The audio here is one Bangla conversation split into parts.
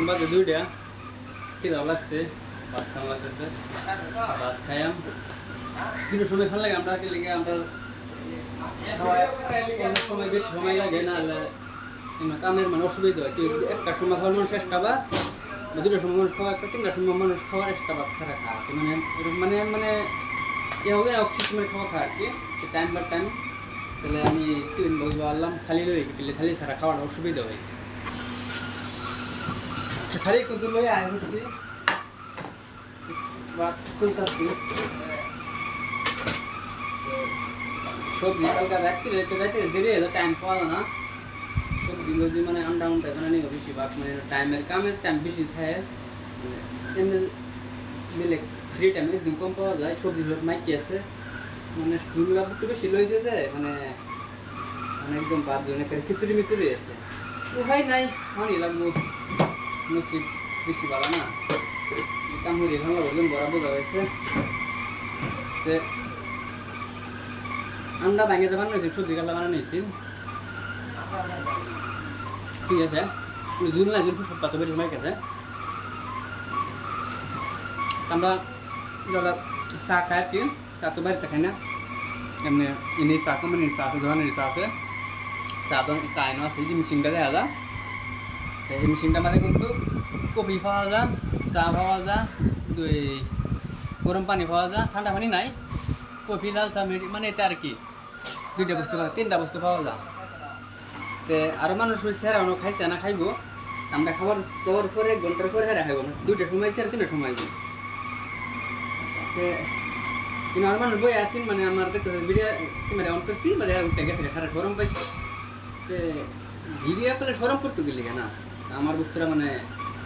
বাজে 2টা খিদা লাগছে ভাত খাওয়া লাগতেছে ভাত খাইয়াম কিন্তু সময় ভালো লাগে আমরা লেগে আমরা অনেক সময় বেশি সময় লাগে না কামের মানে অসুবিধা হয় একটা সময় খাওয়ার মানুষ এক্সট্রা বা 2টার সময় মানুষ খাওয়া একটা 3টার সময় মানুষ খাওয়ার এক্সট্রা ভাত খাওয়া মানে এরকম মানে মানে ইয়ে হবে অক্সিজেনের খাওয়া খাওয়া আর কি টাইম বাই টাইম তাহলে আমি টিফিন বক্স বাড়লাম থালি লই গেলে থালি ছাড়া খাওয়ার অসুবিধা হয় থালি কিন্তু লই আয় হচ্ছি ভাত তুলতেছি সবজি কালকে রাখতে দেরি হয়ে টাইম পাওয়া যায় না সবজিগুলো যে মানে আন্ডা বানানি বেশিরভাগ মানে কামের টাইম বেশি থাকে মিলে ফ্রি টাইম একদিন কম পাওয়া যায় সবজি মাইকি আছে মানে শুরু একটু বেশি লইছে যে মানে একদম 5 জনের খিচুড়ি মিচুড়ি আছে উপায় নাই খাওয়ানি লাগবো নসিব বেশি ভালো না কামড়ি ভালো ওজন বড় বোঝা হয়েছে যে আন্ডা ভাঙে যখন নিয়েছি সবজি কালা বানানো নিয়েছি ঠিক আছে জুল না জুল সব পাতা বেরিয়ে মাইক আছে আমরা যারা চা খাই আর কি চা তো বাড়িতে খাই না এমনি এনে চা কোম্পানির চা আছে ধরনের চা আছে চা তো চা এনে আছে যে মেশিনটা দেখা যায় এই মেশিনটা মানে কিন্তু কফি পাওয়া যায় চা পাওয়া যায় গরম পানি পাওয়া যায় ঠান্ডা পানি নাই কফি লাল চা মানে এটা আর কি 2টা বস্তু পাওয়া 3টা বস্তু পাওয়া যায় তো আরও মানুষ সেরানো খাইছে না খাইব আমরা খাবার যাওয়ার পরে 1 ঘন্টার পরে হেরা খাইব না 2টার সময় আর 3টার সময় কিন্তু আর মানুষ বই আসেন মানে আমার দেখতে ভিডিও ক্যামেরা অন করছি মানে উঠে গেছে খারাপ গরম পাইছে তো ভিডিও করলে সরম করতে গেলে না আমার বুঝতে মানে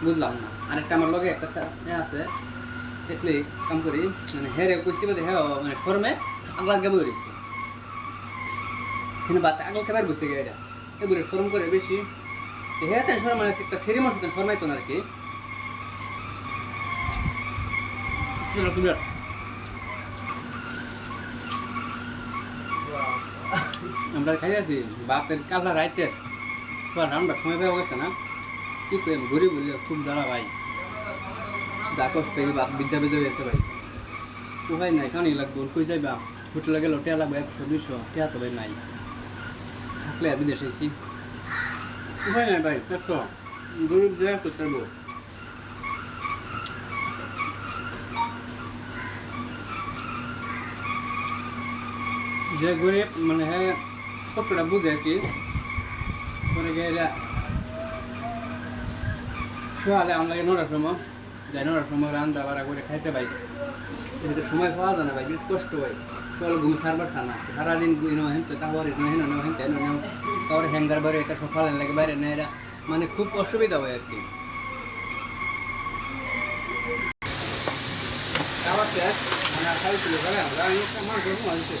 বুঝলাম না আরেকটা আমার লগে একটা আছে দেখলে কাম করি মানে হেরে কইছি বোধ হ্যাঁ মানে সরমে আগলা গাবো রয়েছে কিন্তু বাত আগল খাবার বসে গেছে এগুলো সরম করে বেশি হ্যাঁ তাই সরম মানে একটা সেরি মানুষ শরমাইতো না আর কি আমরা খাই আছি বাপের কালা রাইতের রান্নার সময় পাওয়া গেছে না কি করি ঘুরি বলি খুব জ্বালা ভাই যা কষ্ট বাপ বিদ্যা বেজে গেছে ভাই উপায় নাই খানি লাগবো কই যাইবা হোটেলে গেল টেয়া লাগবে 100-200 টেয়া তো ভাই নাই থাকলে আর বিদেশে আইছি উপায় নাই ভাই দেখো গরিব দেয়া তো চাইবো যে গরিব মানে হ্যাঁ কতটা বুঝে আর কি পরে গেলে শোয়ালে আমরা 9টার সময় যাই 9টার সময় রান্না বাড়া করে খাইতে পাই কিন্তু সময় পাওয়া যায় না ভাই বিরাট কষ্ট হয় চল ঘুম সারবার না সারাদিন হেনতে তাহলে হেনতে তারপরে হ্যাঙ্গার বাইরে এটা সকালে লাগে বাইরে নেয় এরা মানে খুব অসুবিধা হয় আর কি খাবার শেষ মানে খাইছিল ঘরে আমরা আমার গরম হয়েছে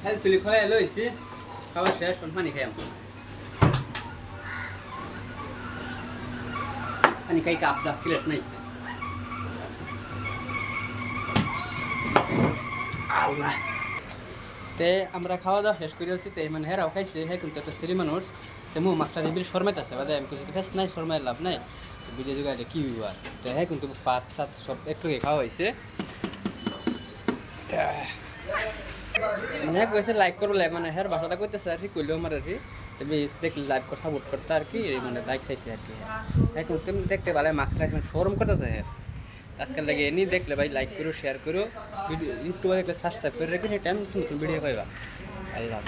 খাইছিলি খোলাই লইছি খাবার শেষ পানি খাই পানি খাই কাপ দাপ প্লেট নাই তে আমরা খাওয়া দাওয়া শেষ করে আছি তাই মানে হেরাও খাইছে হ্যাঁ কিন্তু একটা সিরি মানুষ তো মু মাছটা যে বিল শর্মাইতে আছে বাদে আমি কিছু ফেস নাই শর্মাই লাভ নাই ভিডিও যোগাইলে কি হইব আর তো হ্যাঁ কিন্তু পাত সাত সব একটু খাওয়া হয়েছে মানে কইছে লাইক করলে মানে হের ভাষাটা কইতেছে আর কি কইলো আমার আর কি তবে দেখলে লাইক করে সাপোর্ট করতে আর কি মানে লাইক চাইছে আর কি হ্যাঁ কিন্তু তুমি দেখতে ভালো মাস্ক লাইক মানে শরম করতেছে হ্যাঁ আজকাল লাগে এনি দেখলে ভাই লাইক করো শেয়ার করো ভিডিও ইউটিউবে দেখলে সাবস্ক্রাইব করে রেখে টাইম নতুন ভিডিও পাইবা আল্লাহ।